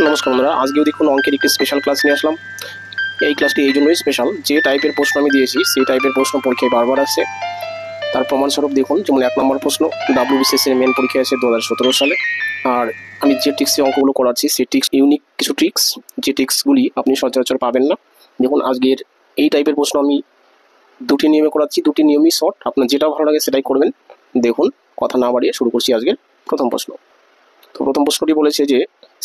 নমস্কার বন্ধুরা, আজকেও দেখুন অঙ্কের একটি স্পেশাল ক্লাস নিয়ে আসলাম। এই ক্লাসটি এই জন্যই স্পেশাল, যে টাইপের প্রশ্ন আমি দিয়েছি সেই টাইপের প্রশ্ন পরীক্ষায় বারবার আসে। তার প্রমাণস্বরূপ দেখুন, যেমন 1 নম্বর প্রশ্ন WBCS এর মেন পরীক্ষা আছে 2017 সালে। আর আমি যে ট্রিক্সে অঙ্কগুলো করাচ্ছি সেই ট্রিক্স ইউনিক কিছু ট্রিক্স, যে ট্রিক্সগুলি আপনি সচরাচর পাবেন না। দেখুন আজকের এই টাইপের প্রশ্ন আমি দুটি নিয়মে করাচ্ছি, দুটি নিয়মই শর্ট, আপনার যেটা ভালো লাগে সেটাই করবেন। দেখুন কথা না বাড়িয়ে শুরু করছি আজকের প্রথম প্রশ্ন। তো প্রথম প্রশ্নটি বলেছে যে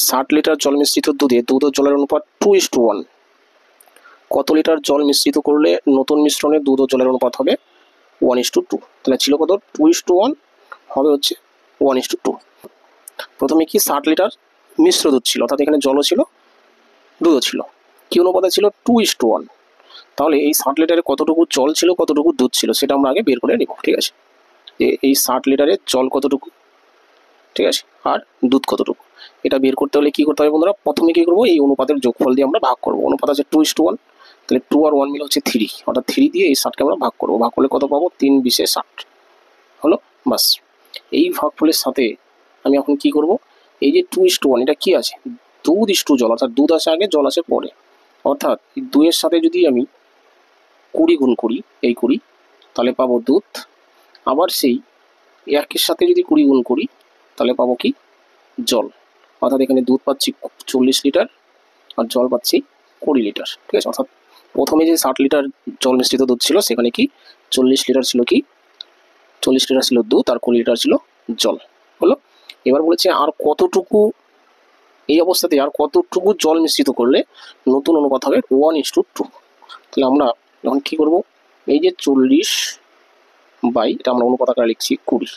60 লিটার জল মিশ্রিত দুধে দুধ ও জলের অনুপাত 2:1। কত লিটার জল মিশ্রিত করলে নতুন মিশ্রণে দুধ ও জলের অনুপাত হবে 1:2? তাহলে ছিল কত? 2:1, হবে হচ্ছে 1:2। প্রথমে কি 60 লিটার মিশ্র দুধ ছিল, অর্থাৎ এখানে জলও ছিল দুধও ছিল। কি অনুপাতে ছিল? 2:1। তাহলে এই 60 লিটারে কতটুকু জল ছিল, কতটুকু দুধ ছিল, সেটা আমরা আগে বের করে নিব। ঠিক আছে, এই 60 লিটারে জল কতটুকু, ঠিক আছে, আর দুধ কতটুকু, এটা বের করতে হলে কি করতে হবে বন্ধুরা? প্রথমে কি করবো? এই অনুপাতের যোগফল দিয়ে আমরা ভাগ করবো। অনুপাত আছে 2:1, তাহলে 2 আর 1 মিলে হচ্ছে 3, অর্থাৎ 3 দিয়ে এই 60কে আমরা ভাগ করবো। ভাগ করলে কত পাবো? 3×20=60 হলো। বাস, এই ভাগফলের সাথে আমি এখন কি করব? এই যে 2:1, এটা কি আছে? দুধ ইস্টু জল, অর্থাৎ দুধ আছে আগে, জল আছে পরে। অর্থাৎ 2-এর সাথে যদি আমি 20 গুণ করি, এই 20, তাহলে পাবো দুধ। আবার সেই 1-এর সাথে যদি 20 গুণ করি, তাহলে পাবো কি? জল। অর্থাৎ এখানে দুধ পাচ্ছি 40 লিটার আর জল পাচ্ছি 20 লিটার। ঠিক আছে, অর্থাৎ প্রথমে যে 60 লিটার জল মিশ্রিত দুধ ছিল সেখানে কি 40 লিটার ছিল, কি 40 লিটার ছিল দুধ আর 20 লিটার ছিল জল। হলো। এবার বলেছে আর কতটুকু, এই অবস্থাতে আর কতটুকু জল মিশ্রিত করলে নতুন অনুপাত হবে 1:2। তাহলে আমরা এখন কি করব? এই যে 40 বাই, এটা আমরা অনুপাত আকারে লিখছি 20,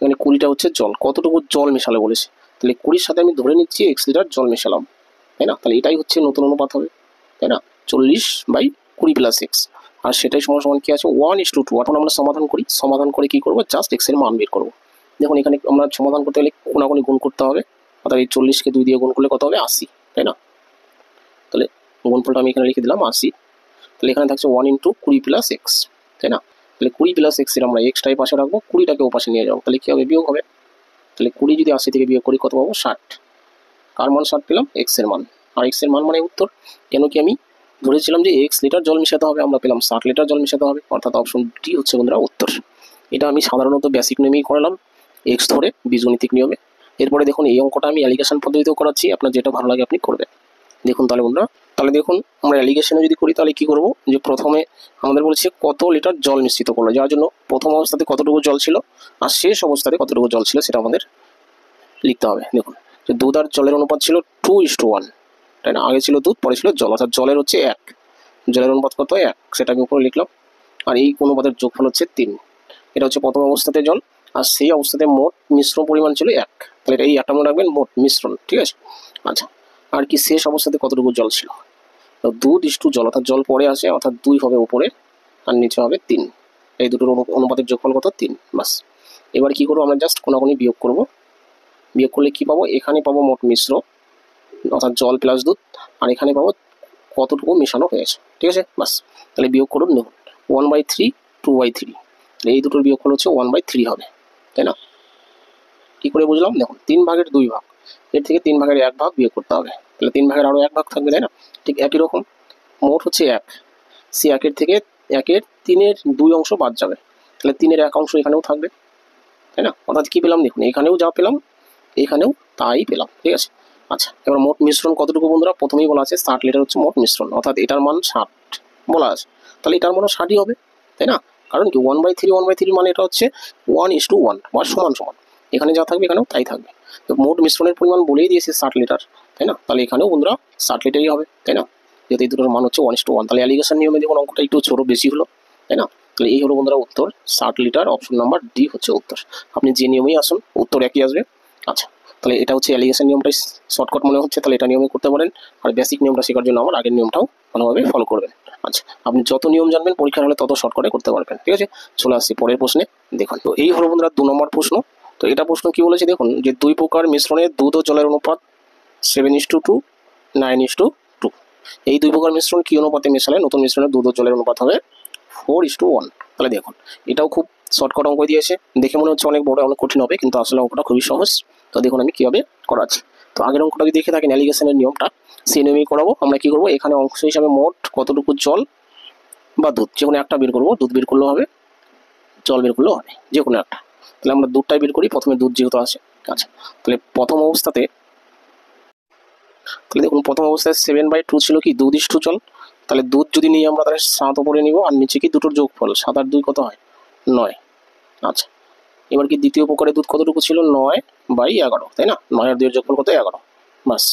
এখানে 20টা হচ্ছে জল। কতটুকু জল মেশালে বলেছে, তাহলে 20-র সাথে আমি ধরে নিচ্ছি x লিটার জল মেশালাম, তাই না? তাহলে এটাই হচ্ছে নতুন অনুপাত হবে, তাই না? 40/20 + x, আর সেটাই সমান সমান কি আছে? 1:2। এখন আমরা সমাধান করি, সমাধান করে কি করব? জাস্ট x এর মান বের করব। দেখুন এখানে আমরা সমাধান করতে গেলে কোনাকুনি গুণ করতে হবে, অর্থাৎ এই 40কে 2 দিয়ে গুণ করলে কত হবে? 80, তাই না? তাহলে গুণফলটা আমি এখানে লিখে দিলাম 80। তাহলে এখানে থাকছে 1:20 + x, তাই না? তাহলে 20 + x এর আমরা এক্সটাই পাশে রাখবো, 20টাকে ও পাশে নিয়ে যাবো, তাহলে কি হবে? বিয়োগ হবে। তাহলে 20 যদি 80 থেকে বিয়োগ করি কত পাবো? 60। কার মান 60 পেলাম? x এর মান। আর x এর মান মানে উত্তর। কেন কি আমি ধরেছিলাম যে x লিটার জল মেশাতে হবে, আমরা পেলাম 60 লিটার জল মেশাতে হবে, অর্থাৎ অপশন ডি হচ্ছে বন্ধুরা উত্তর। এটা আমি সাধারণত বেসিক নিয়মেই করলাম, x ধরে বীজগণিতিক নিয়মে। এরপরে দেখুন এই অঙ্কটা আমি অ্যালিগেশন পদ্ধতিতেও করাচ্ছি, আপনার যেটা ভালো লাগে আপনি করবেন। দেখুন তাহলে বন্ধুরা, তাহলে দেখুন আমরা অ্যালিগেশনে যদি করি তাহলে কি করব? যে প্রথমে আমাদের বলেছে কত লিটার জল মিশ্রিত করলো, যার জন্য প্রথম অবস্থাতে কতটুকু জল ছিল আর শেষ অবস্থাতে কতটুকু জল ছিল সেটা আমাদের লিখতে হবে। দেখুন যে দুধ আর জলের অনুপাত ছিল 2:1, তাই না? আগে ছিল দুধ, পরে ছিল জল, অর্থাৎ জলের হচ্ছে 1, জলের অনুপাত কত? 1, সেটা আমি উপরে লিখলাম। আর এই অনুপাতের যোগফল হচ্ছে 3। এটা হচ্ছে প্রথম অবস্থাতে জল, আর সেই অবস্থাতে মোট মিশ্রণ পরিমাণ ছিল 1, তাহলে এটা এই একটা মনে রাখবেন, মোট মিশ্রণ। ঠিক আছে, আচ্ছা। আর কি শেষ অবস্থাতে কতটুকু জল ছিল? তো দুধ ইস্টু জল, অর্থাৎ জল পরে আসে, অর্থাৎ 2 হবে উপরে আর নিচে হবে 3। এই দুটোর অনুপাতের যোগফল কত? 3। বাস, এবার কি করবো? আমরা জাস্ট কোনাকুনি বিয়োগ করবো। বিয়োগ করলে কি পাবো? এখানে পাবো মোট মিশ্র, অর্থাৎ জল প্লাস দুধ, আর এখানে পাবো কতটুকু মেশানো হয়েছে। ঠিক আছে, বাস। তাহলে বিয়োগ করুন। দেখুন 1/3, 2/3, এই দুটোর বিয়োগফল হচ্ছে 1/3 হবে, তাই না? কি করে বুঝলাম? দেখুন 3 ভাগের 2 ভাগ, এর থেকে 3 ভাগের 1 ভাগ বিয়োগ করতে হবে, তাহলে 3 ভাগের আরও 1 ভাগ থাকবে, তাই না? ঠিক একই রকম মোট হচ্ছে 1, সে 1-এর থেকে 1-এর 3-এর 2 অংশ বাদ যাবে, তাহলে 3-এর 1 অংশ এখানেও থাকবে, তাই না? অর্থাৎ কি পেলাম? দেখুন এখানেও যা পেলাম এখানেও তাই পেলাম। ঠিক আছে, আচ্ছা। এবার মোট মিশ্রণ কতটুকু বন্ধুরা? প্রথমেই বলা আছে 60 লিটার হচ্ছে মোট মিশ্রণ, অর্থাৎ এটার মান 60 বলা আছে, তাহলে এটার মানও 60ই হবে, তাই না? কারণ কি 1/3 মানে এটা হচ্ছে 1:1 বা সমান সমান, এখানে যা থাকবে এখানেও তাই থাকবে। তো মোট মিশ্রণের পরিমাণ বলেই দিয়েছে 60 লিটার, তাই না? তাহলে এখানেও বন্ধুরা 60 লিটারই হবে, তাই না? যেহেতু এই দুটোর মান হচ্ছে 1:1, তাহলে অ্যালিগেশন নিয়মে দেখুন অঙ্কটা একটু ছোট বেশি হলো, তাই না? তাহলে এই হলো বন্ধুরা উত্তর, 60 লিটার, অপশন নাম্বার ডি হচ্ছে উত্তর। আপনি যে নিয়মেই আসুন উত্তর একই আসবে। আচ্ছা, তাহলে এটা হচ্ছে অ্যালিগেশন নিয়মটাই শর্টকাট মনে হচ্ছে, তাহলে এটা নিয়মে করতে পারেন। আর বেসিক নিয়মটা শেখার জন্য আমার আগের নিয়মটাও ভালোভাবে ফলো করবেন। আচ্ছা, আপনি যত নিয়ম জানবেন পরীক্ষার হলে তত শর্টকাটে করতে পারবেন। ঠিক আছে, চলে আসছি পরের প্রশ্নে। দেখুন তো এই হলো বন্ধুরা 2 নম্বর প্রশ্ন। তো এটা প্রশ্ন কি বলেছে দেখুন, যে 2 প্রকার মিশ্রণে দুধ ও জলের অনুপাত 7:2, 9:2। এই 2 প্রকার মিশ্রণ কি অনুপাতে মেশালে নতুন মিশ্রণে দুধ ও জলের অনুপাত হবে 4:1? তাহলে দেখুন এটাও খুব শর্টকাট অঙ্ক দিয়েছে, দেখে মনে হচ্ছে অনেক বড়, অনেক কঠিন হবে, কিন্তু আসলে অঙ্কটা খুবই সহজ। তো দেখুন আমি কীভাবে করাচ্ছি। তো তো আগের অঙ্কটা যদি দেখে থাকেন অ্যালিগেশনের নিয়মটা, সেই নিয়মেই করাবো। আমরা কি করবো, এখানে অংশ হিসাবে মোট কতটুকু জল বা দুধ, যে কোনো একটা বের করবো। দুধ বের করলেও হবে, জল বের করলেও হবে, যে কোনো একটা। তাহলে আমরা দুধটাই বের করি, প্রথমে দুধ যেহেতু আছে। আচ্ছা, তাহলে প্রথম অবস্থায় দেখুন 7/2 ছিল কি 2:2 জল। তাহলে দুধ যদি নিই আমরা, তাহলে 7 উপরে নিব, আর নিচে কি দুটোর যোগফল, 7 আর 2 কত হয় 9। আচ্ছা, এবার কি দ্বিতীয় প্রকারে দুধ কতটুকু ছিল, 9/11, তাই না? 9 আর 2 এর যোগফল কত, 11, বাস।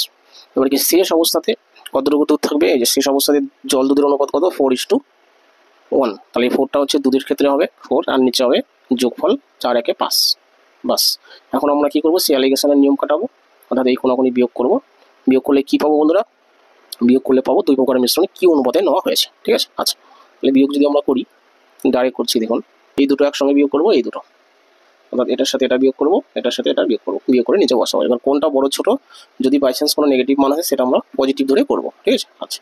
এবার কি শেষ অবস্থাতে কতটুকু দুধ থাকবে, এই যে শেষ অবস্থাতে জল দুধের অনুপাত কত, 4:1। তাহলে এই 4টা হচ্ছে দুধের ক্ষেত্রে হবে 4, আর নিচে হবে যোগফল 4 একে 5, বাস। এখন আমরা কি করবো, সেই অ্যালিগেশনের নিয়ম কাটাবো, অর্থাৎ এই কোনাকুনি বিয়োগ করবো। বিয়োগ করলে কি পাবো বন্ধুরা, বিয়োগ করলে পাবো দুই প্রকারের মিশ্রণে কি অনুপাতে নেওয়া হয়েছে, ঠিক আছে। আচ্ছা, তাহলে বিয়োগ যদি আমরা করি, ডাইরেক্ট করছি, দেখুন এই দুটো একসঙ্গে বিয়োগ করবো, এই দুটো, অর্থাৎ এটার সাথে এটা বিয়োগ করবো, এটার সাথে এটা বিয়োগ করবো, বিয়োগ করে নিচে বসাবো। এবার কোনটা বড় ছোট, যদি বাই চান্স কোনো নেগেটিভ মান আছে সেটা আমরা পজিটিভ ধরে করবো, ঠিক আছে। আচ্ছা,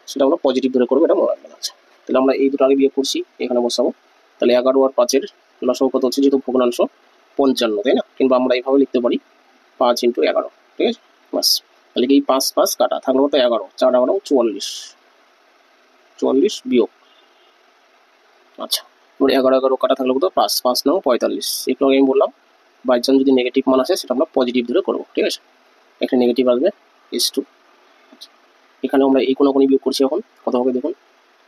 সেটা আমরা পজিটিভ ধরে করবো, এটা মনে রাখবেন। আচ্ছা, তাহলে আমরা এই দুটো আগে বিয়োগ করছি, এখানে বসাবো। তাহলে 11 আর 5-এর লসাগু কত হচ্ছে, যেহেতু ভগ্নাংশ 55, তাই না? কিংবা আমরা এইভাবে লিখতে পারি 5 × 11, ঠিক আছে, বাস। তাহলে কি 5 5 কাটা থাকলো কত, 11, 4 11 44, 44 বিয়োগ। আচ্ছা, এবার 11 11 কাটা থাকলো কত, 5 5 9 45। একটু আগে আমি বললাম বাই চান্স যদি নেগেটিভ মান আসে সেটা আমরা পজিটিভ ধরে করবো, ঠিক আছে। এখানে নেগেটিভ আসবে S2। আচ্ছা, এখানে আমরা এই কোনাকুনি বিয়োগ করছি, এখন কত হবে দেখুন,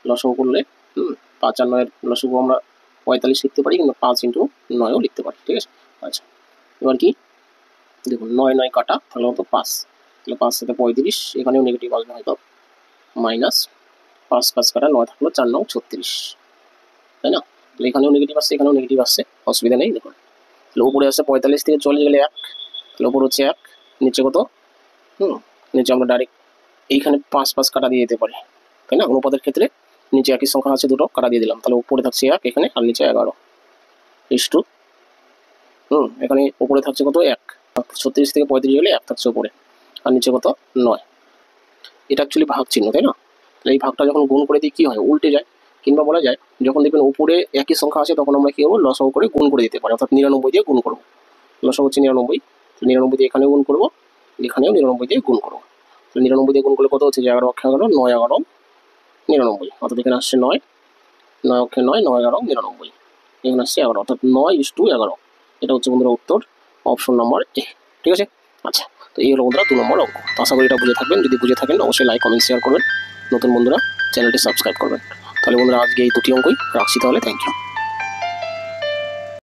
লসাগু করলে 5 আর 9-এর লসাগু আমরা 45 লিখতে পারি, কিন্তু 5 × 9ও লিখতে পারি, ঠিক আছে। আচ্ছা, এবার কি দেখুন 9 9 কাটা তাহলে কত, 5, তাহলে 5 সাথে 35, এখানেও নেগেটিভ আসবে হয়তো, মাইনাস 5 5 কাটা 9 থাকলো 4 9 36, তাই না? তাহলে এখানেও নেগেটিভ আসছে, এখানেও নেগেটিভ আসছে, অসুবিধা নেই। দেখুন তাহলে উপরে আসছে 45 থেকে 40 গেলে 1, তাহলে উপরে হচ্ছে 1, নিচে কত, নিচে আমরা ডাইরেক্ট এইখানে 5 5 কাটা দিয়ে দিতে পারি, তাই না? অনুপাতের ক্ষেত্রে নিচে একই সংখ্যা আছে, দুটো কাটা দিয়ে দিলাম, তাহলে উপরে থাকছে 1 এখানে, আর নিচে 11 ইস্টু, এখানে উপরে থাকছে কত, 1, 36 থেকে 35 গেলে 1 থাকছে উপরে, আর নিচে কত, 9। এটা অ্যাকচুয়ালি ভাগ চিহ্ন, তাই না? তাহলে এই ভাগটা যখন গুণ করে দিই কি হয়, উল্টে যায়। কিংবা বলা যায় যখন দেখবেন উপরে একই সংখ্যা আছে, তখন আমরা কি করবো, লসাগু করে গুণ করে দিতে পারি, অর্থাৎ 99 দিয়ে গুণ করবো। লসাগু হচ্ছে 99, 99 দিয়ে এখানেও গুণ করবো, এখানেও 99 দিয়ে গুণ করবো। 99 দিয়ে গুণ করলে কত হচ্ছে, যে 11 অক্ষে 11, 9 11 99, অর্থাৎ এখানে আসছে 9, 9 অক্ষে 9, 9 11 99, এখানে আসছে 11, অর্থাৎ 9:11। এটা হচ্ছে বন্ধুরা উত্তর, অপশন নাম্বার এ, ঠিক আছে। আচ্ছা, তো এই হলো বন্ধুরা 2 নম্বর অঙ্ক। আশা করি এটা বুঝে থাকবেন, যদি বুঝে থাকেন অবশ্যই লাইক কমেন্ট শেয়ার করবেন, নতুন বন্ধুরা চ্যানেলটি সাবস্ক্রাইব করবেন। তাহলে বন্ধুরা আজকে এই 2টি অঙ্কই রাখছি, তাহলে থ্যাংক ইউ।